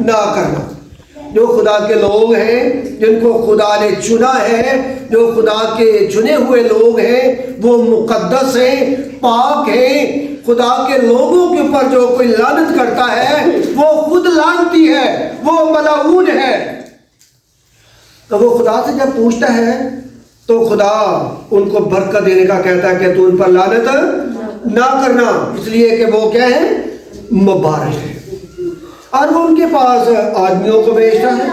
نہ کرنا۔ جو خدا کے لوگ ہیں، جن کو خدا نے چنا ہے، جو خدا کے چنے ہوئے لوگ ہیں، وہ مقدس ہیں، پاک ہیں۔ خدا کے لوگوں کے اوپر جو کوئی لعنت کرتا ہے وہ خود لعنتی ہے، وہ ملعون ہے۔ تو وہ خدا سے جب پوچھتا ہے تو خدا ان کو برکت دینے کا کہتا ہے کہ تو ان پر لعنت نہ کرنا، اس لیے کہ وہ کیا ہے؟ مبارک ہے۔ اور وہ ان کے پاس آدمیوں کو بھیجتا ہے،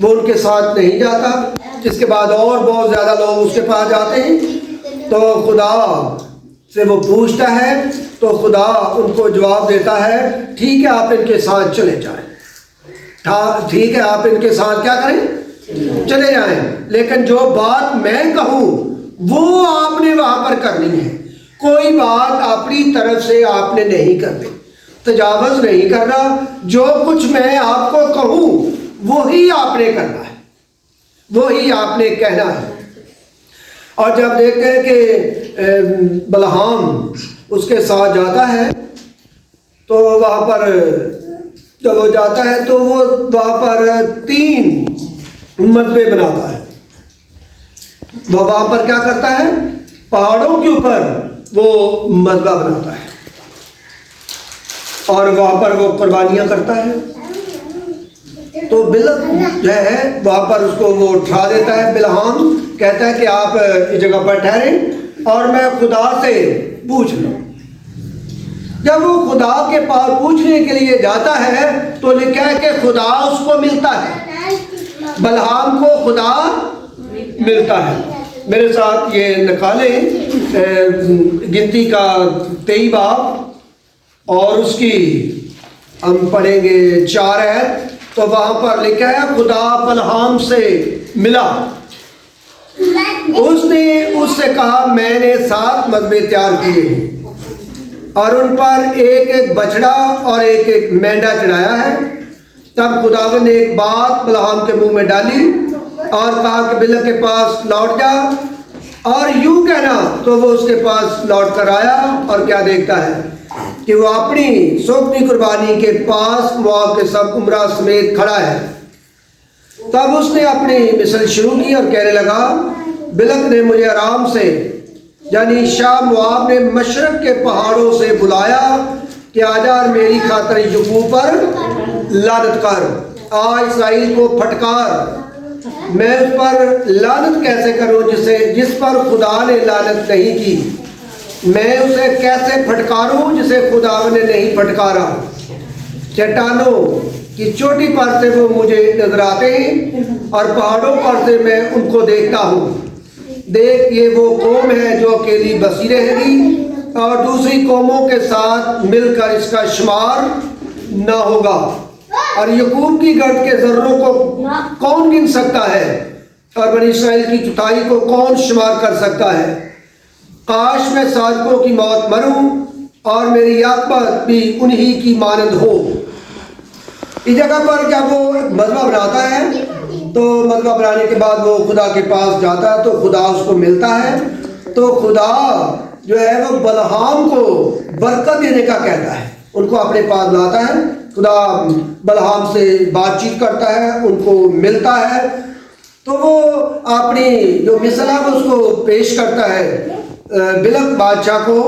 وہ ان کے ساتھ نہیں جاتا۔ اس کے بعد اور بہت زیادہ لوگ اس کے پاس جاتے ہیں، تو خدا سے وہ پوچھتا ہے تو خدا ان کو جواب دیتا ہے، ٹھیک ہے آپ ان کے ساتھ چلے جائیں، ٹھیک ہے آپ ان کے ساتھ کیا کریں؟ چلے جائیں، لیکن جو بات میں کہوں وہ آپ نے وہاں پر کرنی ہے۔ کوئی بات اپنی طرف سے آپ نے نہیں کرنی، تجاوز نہیں کرنا۔ جو کچھ میں آپ کو کہوں وہی آپ نے کرنا ہے، وہی آپ نے کہنا ہے۔ اور جب دیکھتے ہیں کہ بلعام اس کے ساتھ جاتا ہے تو وہاں پر جب وہ جاتا ہے تو وہ وہاں پر 3 مذبے بناتا ہے۔ وہ وہاں پر کیا کرتا ہے؟ پہاڑوں کے اوپر وہ مذبح بناتا ہے اور وہاں پر وہ قربانیاں کرتا ہے۔ تو بلعام جو ہے وہاں پر اس کو وہ اٹھا دیتا ہے۔ بلعام کہتا ہے کہ آپ اس جگہ پر ٹھہریں اور میں خدا سے پوچھ لوں۔ جب وہ خدا کے پاس پوچھنے کے لیے جاتا ہے تو لکھا ہے کہ خدا اس کو ملتا ہے، بلعام کو خدا ملتا ہے۔ میرے ساتھ یہ نکالیں گنتی کا 23 باب اور اس کی ہم پڑھیں گے 4 آیت۔ تو وہاں پر لکھا ہے خدا بلعام سے ملا، اس نے اس سے کہا میں نے 7 مذبے تیار کیے ہیں اور ان پر ایک ایک بچڑا اور ایک ایک مینڈا چڑھایا ہے۔ تب خداوند نے ایک بات بلعام کے منہ میں ڈالی اور کہا کہ بلک کے پاس لوٹ جا اور یوں کہنا۔ تو وہ اس کے پاس لوٹ کر آیا اور کیا دیکھتا ہے کہ وہ اپنی سوگندی قربانی کے پاس مواب کے سب عمرہ سمیت کھڑا ہے۔ تب اس نے اپنی مثل شروع کی اور کہنے لگا، بلک نے مجھے آرام سے یعنی شاہ مواب نے مشرق کے پہاڑوں سے بلایا کہ آجا اور میری خاطر یعقوب پر لعنت کر، آ اسرائیل کو پھٹکار۔ میں اس پر لعنت کیسے کروں جس پر خدا نے لعنت نہیں کی؟ میں اسے کیسے پھٹکاروں جسے خدا نے نہیں پھٹکارا؟ چٹانوں کی چوٹی پر سے وہ مجھے نظر آتے ہیں اور پہاڑوں پر سے میں ان کو دیکھتا ہوں۔ دیکھ یہ وہ قوم ہے جو اکیلی بسی رہے گی اور دوسری قوموں کے ساتھ مل کر اس کا شمار نہ ہوگا۔ اور یعقوب کی گرد کے ذروں کو کون گن سکتا ہے اور بنی اسرائیل کی چوتھائی کو کون شمار کر سکتا ہے؟ کاش میں صادقوں کی موت مروں اور میری عاقبت بھی انہی کی مانند ہو۔ اس جگہ پر جب وہ مذبح بناتا ہے تو مذبح بنانے کے بعد وہ خدا کے پاس جاتا ہے تو خدا اس کو ملتا ہے۔ تو خدا جو ہے وہ بلعام کو برکت دینے کا کہتا ہے، ان کو اپنے پاس لاتا ہے۔ خدا بلعام سے بات چیت کرتا ہے، ان کو ملتا ہے، تو وہ اپنی جو مثل ہے اس کو پیش کرتا ہے بلق بادشاہ کو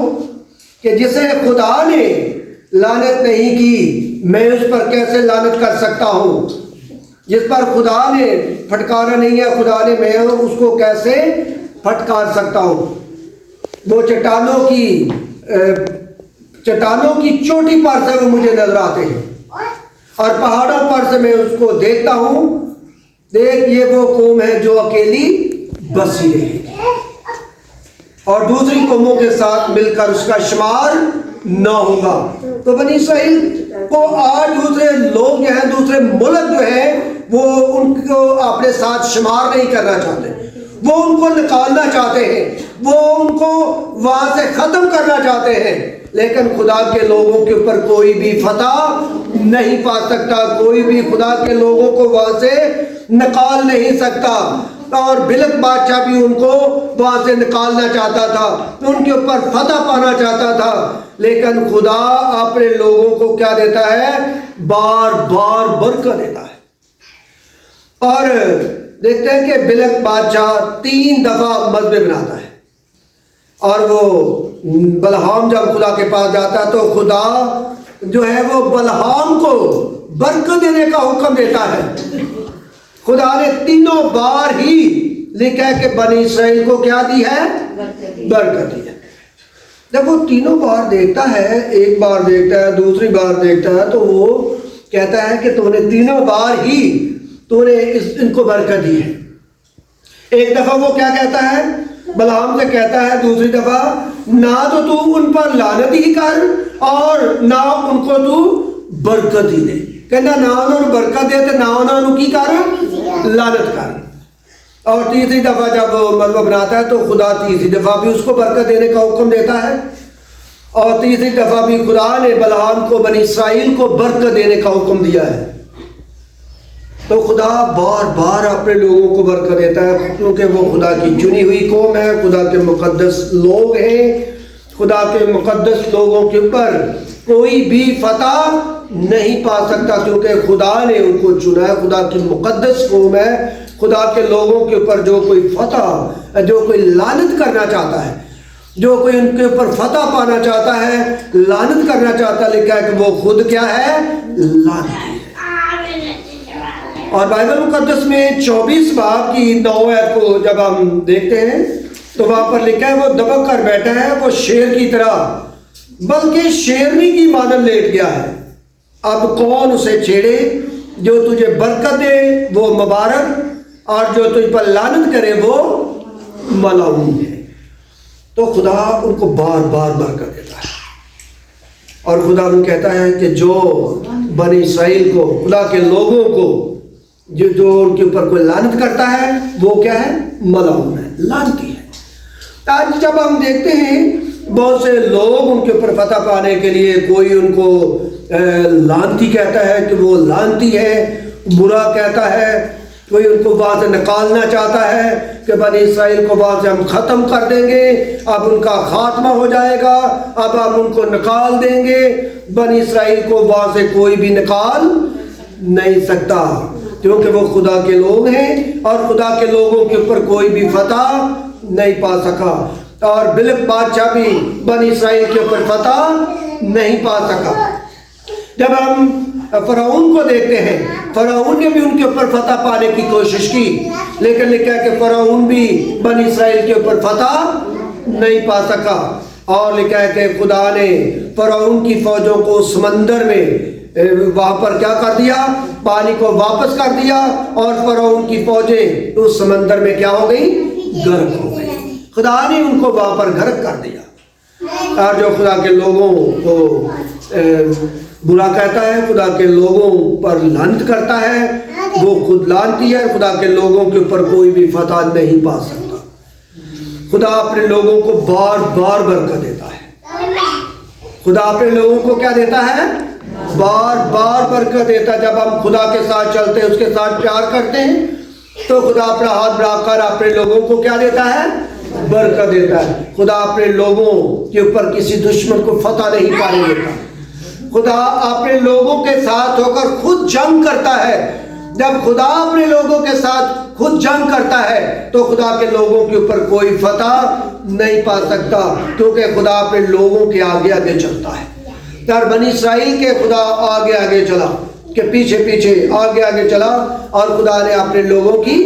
کہ جسے خدا نے لعنت نہیں کی میں اس پر کیسے لعنت کر سکتا ہوں؟ جس پر خدا نے پھٹکارا نہیں ہے خدا نے، میں اس کو کیسے پھٹکار سکتا ہوں؟ وہ چٹانوں کی چوٹی پر سے وہ مجھے نظر آتے ہیں اور پہاڑوں پر سے میں اس کو دیکھتا ہوں۔ دیکھ یہ وہ قوم ہے جو اکیلی بسی رہے گی اور دوسری قوموں کے ساتھ مل کر اس کا شمار نہ ہوگا۔ تو بنی اسرائیل کو آج دوسرے لوگ جو ہیں، دوسرے ملک جو ہیں، وہ ان کو اپنے ساتھ شمار نہیں کرنا چاہتے، وہ ان کو نکالنا چاہتے ہیں، وہ ان کو وہاں سے ختم کرنا چاہتے ہیں، لیکن خدا کے لوگوں کے اوپر کوئی بھی فتح نہیں پا سکتا، کوئی بھی خدا کے لوگوں کو وہاں سے نکال نہیں سکتا۔ اور بلک بادشاہ بھی ان کو وہاں سے نکالنا چاہتا تھا، ان کے اوپر فتح پانا چاہتا تھا، لیکن خدا اپنے لوگوں کو کیا دیتا ہے؟ بار بار برکت دیتا ہے۔ اور دیکھتے ہیں کہ بلک بادشاہ 3 دفعہ مذبح بناتا ہے، اور وہ بلعام جب خدا کے پاس جاتا ہے تو خدا جو ہے وہ بلعام کو برکت دینے کا حکم دیتا ہے۔ خدا نے 3 بار ہی لکھا ہے کہ بنی اسرائیل کو کیا دی ہے؟ برکت دی ہے۔ جب وہ 3 بار دیکھتا ہے، ایک بار دیکھتا ہے، دوسری بار دیکھتا ہے، تو وہ کہتا ہے کہ تو نے 3 بار ہی تو نے ان کو برکت دی ہے۔ ایک دفعہ وہ کیا کہتا ہے؟ بلعام سے کہتا ہے دوسری دفعہ، نہ تو ان پر لعنت ہی کر اور نہ ان کو تو برکت ہی دے، کہنا نہ انہوں برکت دے تو نہ انہوں کی کر لعنت کر۔ اور تیسری دفعہ جب وہ مذبح بناتا ہے تو خدا تیسری دفعہ بھی اس کو برکت دینے کا حکم دیتا ہے، اور تیسری دفعہ بھی خدا نے بلعام کو بنی اسرائیل کو برکت دینے کا حکم دیا ہے۔ تو خدا بار بار اپنے لوگوں کو برکت دیتا ہے، کیونکہ وہ خدا کی چنی ہوئی قوم ہے، خدا کے مقدس لوگ ہیں۔ خدا کے مقدس لوگوں کے اوپر کوئی بھی فتح نہیں پا سکتا، کیونکہ خدا نے ان کو چنا ہے، خدا کی مقدس قوم ہے۔ خدا کے لوگوں کے اوپر جو کوئی فتح، جو کوئی لعنت کرنا چاہتا ہے، جو کوئی ان کے اوپر فتح پانا چاہتا ہے، لعنت کرنا چاہتا ہے، لکھا ہے کہ وہ خود کیا ہے؟ لعنتی ہے۔ اور بائبل مقدس میں 24 باب کی 9 آیت کو جب ہم دیکھتے ہیں تو وہاں پر لکھا ہے وہ دبک کر بیٹھا ہے، وہ شیر کی طرح بلکہ شیرنی کی مانند لیٹ گیا ہے، اب کون اسے چھیڑے؟ جو تجھے برکت دے وہ مبارک، اور جو تجھ پر لعنت کرے وہ ملعون ہے۔ تو خدا ان کو بار بار برکت دیتا ہے، اور خدا ان کہتا ہے کہ جو بنی اسرائیل کو، خدا کے لوگوں کو جو ان کے اوپر کوئی لعنت کرتا ہے وہ کیا ہے؟ ملعون ہے، لعنتی ہے۔ آج جب ہم دیکھتے ہیں بہت سے لوگ ان کے اوپر فتح پانے کے لیے، کوئی ان کو لعنتی کہتا ہے کہ وہ لعنتی ہے، برا کہتا ہے، کوئی ان کو وہاں سے نکالنا چاہتا ہے کہ بنی اسرائیل کو وہاں سے ہم ختم کر دیں گے، اب ان کا خاتمہ ہو جائے گا، اب ہم ان کو نکال دیں گے۔ بنی اسرائیل کو وہاں سے کوئی بھی نکال نہیں سکتا، کیونکہ وہ خدا کے لوگ ہیں، اور خدا کے لوگوں کے اوپر کوئی بھی فتح نہیں پا سکا، اور بلک بادشاہ بھی بنی اسرائیل کے اوپر فتح نہیں پا سکا۔ جب ہم فرعون کو دیکھتے ہیں، فرعون نے بھی ان کے اوپر فتح پانے کی کوشش کی، لیکن لکھا ہے کہ فرعون بھی بنی اسرائیل کے اوپر فتح نہیں پا سکا، اور لکھا ہے کہ خدا نے فرعون کی فوجوں کو سمندر میں وہاں پر کیا کر دیا؟ پانی کو واپس کر دیا، اور فرعون کی فوجیں اس سمندر میں کیا ہو گئی؟ غرق ہو گئی۔ خدا نے ان کو وہاں پر غرق کر دیا۔ اور جو خدا کے لوگوں کو برا کہتا ہے، خدا کے لوگوں پر لعنت کرتا ہے، وہ خود لعنتی ہے، خدا کے لوگوں کے اوپر کوئی بھی فتح نہیں پا سکتا۔ خدا اپنے لوگوں کو بار بار برکت دیتا ہے۔ خدا اپنے لوگوں کو کیا دیتا ہے؟ بار بار برکت دیتا ہے۔ جب ہم خدا کے ساتھ چلتے ہیں، اس کے ساتھ پیار کرتے ہیں، تو خدا اپنا ہاتھ بڑھا کر اپنے لوگوں کو کیا دیتا ہے؟ برکت دیتا ہے۔ خدا اپنے لوگوں کے اوپر کسی دشمن کو فتح نہیں پانے دیتا۔ خدا اپنے لوگوں کے ساتھ ہو کر خود جنگ کرتا ہے۔ جب خدا اپنے لوگوں کے ساتھ خود جنگ کرتا ہے تو خدا کے لوگوں کے اوپر کوئی فتح نہیں پا سکتا، کیونکہ خدا اپنے لوگوں کے آگے آگے چلتا ہے۔ در بنی اسرائیل کے خدا آگے آگے چلا، کہ پیچھے پیچھے آگے آگے چلا، اور خدا نے اپنے لوگوں کی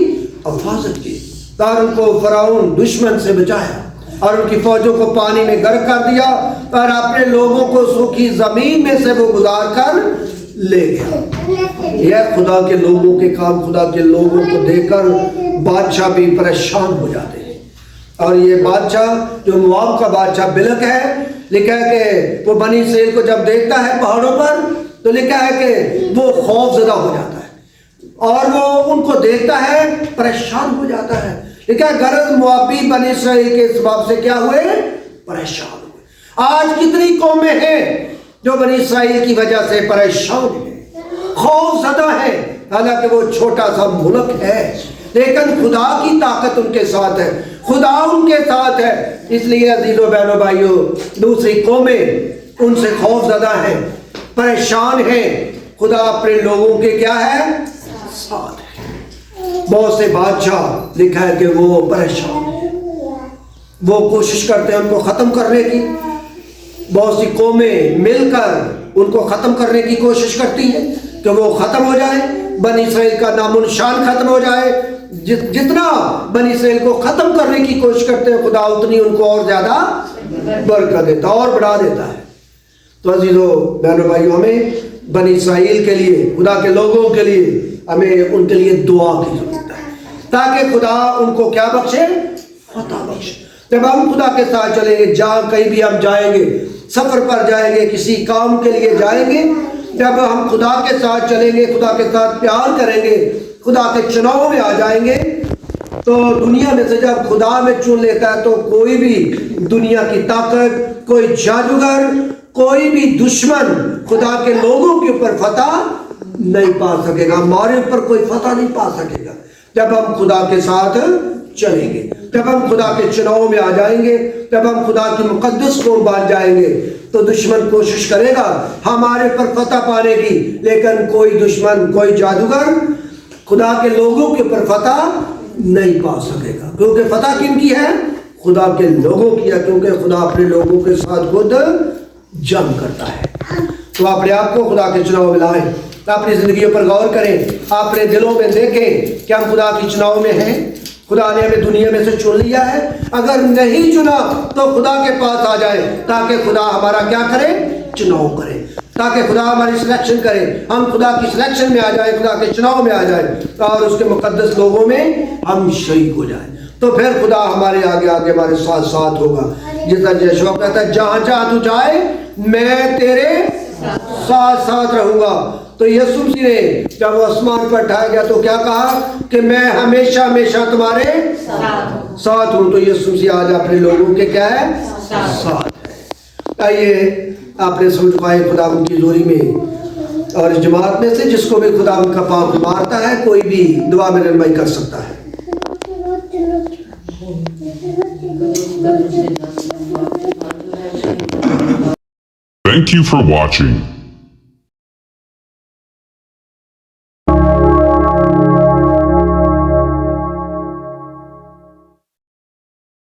حفاظت کی، اور ان کو فرعون دشمن سے بچایا، اور ان کی فوجوں کو پانی میں غرق کر دیا، اور اپنے لوگوں کو سوکھی زمین میں سے وہ گزار کر لے گیا۔ یہ خدا کے لوگوں کے کام، خدا کے لوگوں کو دیکھ کر بادشاہ بھی پریشان ہو جاتے ہیں۔ اور یہ بادشاہ جو مواب کا بادشاہ بلک ہے، لکھا ہے کہ وہ بنی اسرائیل کو جب دیکھتا ہے پہاڑوں پر، تو لکھا ہے کہ وہ خوف زدہ ہو جاتا ہے، اور وہ ان کو دیکھتا ہے پریشان ہو جاتا ہے۔ لکھا ہے غرض موابی بنی اسرائیل کے سبب سے کیا ہوئے؟ پریشان ہوئے۔ آج کتنی قومیں ہیں جو بنی اسرائیل کی وجہ سے پریشان ہیں، خوف زدہ ہیں، حالانکہ وہ چھوٹا سا ملک ہے، لیکن خدا کی طاقت ان کے ساتھ ہے, خدا ان کے ساتھ ہے. اس لیے عزیزو بہنوں بھائیو, دوسری قومیں ان سے خوف زدہ ہیں, پریشان ہیں, خدا اپنے لوگوں کے کیا ہے, ساتھ ہے. بہت سے بادشاہ لکھا ہے کہ وہ پریشان ہیں, وہ کوشش کرتے ہیں ان کو ختم کرنے کی. بہت سی قومیں مل کر ان کو ختم کرنے کی کوشش کرتی ہیں کہ وہ ختم ہو جائے, بنی اسرائیل کا نام و نشان ختم ہو جائے. جتنا بنی اسرائیل کو ختم کرنے کی کوشش کرتے ہیں, خدا اتنی ان کو اور زیادہ برکت دیتا اور بڑھا دیتا ہے. تو عزیزو بہنوں بھائیو, ہمیں بنی اسرائیل کے لیے, خدا کے لوگوں کے لیے, ہمیں ان کے لیے دعا کی ضرورت ہے تاکہ خدا ان کو کیا بخشے, فتح بخشے. جب ہم خدا کے ساتھ چلیں گے, جہاں کہیں بھی ہم جائیں گے, سفر پر جائیں گے, کسی کام کے لیے جائیں گے, جب ہم خدا کے ساتھ چلیں گے, خدا کے ساتھ پیار کریں گے, خدا کے چناؤ میں آ جائیں گے, تو دنیا میں سے جب خدا میں چن لیتا ہے تو کوئی بھی دنیا کی طاقت, کوئی جادوگر, کوئی بھی دشمن خدا کے لوگوں کے اوپر فتح نہیں پا سکے گا, ہمارے اوپر کوئی فتح نہیں پا سکے گا. جب ہم خدا کے ساتھ چلیں گے, جب ہم خدا کے چناؤ میں آ جائیں گے, جب ہم خدا کی مقدس قوم بن جائیں گے, تو دشمن کوشش کرے گا ہمارے پر فتح پانے کی, لیکن کوئی دشمن, کوئی جادوگر خدا کے لوگوں کے اوپر فتح نہیں پا سکے گا. کیونکہ فتح کن کی ہے, خدا کے لوگوں کی ہے, کیونکہ خدا اپنے لوگوں کے ساتھ خود جنگ کرتا ہے. تو اپنے آپ کو خدا کے چناؤ میں لائیں, اپنی زندگیوں پر غور کریں, اپنے دلوں میں دیکھیں کہ ہم خدا کی چناؤ میں ہیں. خدا نے ہمیں دنیا میں سے چن لیا ہے, اگر نہیں چنا تو خدا کے پاس آ جائے تاکہ خدا ہمارا کیا کرے, چناؤ کرے, تاکہ خدا ہماری سلیکشن کرے, ہم خدا کی سلیکشن میں آ جائیں, خدا کے چناؤ میں آ جائیں اور اس کے مقدس لوگوں میں ہم شریک ہو جائیں. تو پھر خدا ہمارے آگے آگے ہمارے ساتھ ساتھ ہوگا. جس طرح یشوع کہتا ہے, جہاں جہاں تو جائے میں تیرے ساتھ ساتھ رہوں گا. تو یسوع مسیح نے جب وہ آسمان پر اٹھایا گیا تو کیا کہا کہ میں ہمیشہ ہمیشہ تمہارے ساتھ ہوں. تو یسوع مسیح آج اپنے لوگوں کے کیا ہے, ساتھ ہے. آئیے اپنے سمجھائے خدا ان کی زوری میں اور اس جماعت میں سے جس کو بھی خدا ان کا پاؤں مارتا ہے, کوئی بھی دعا میں رہنمائی کر سکتا ہے. Thank you for watching.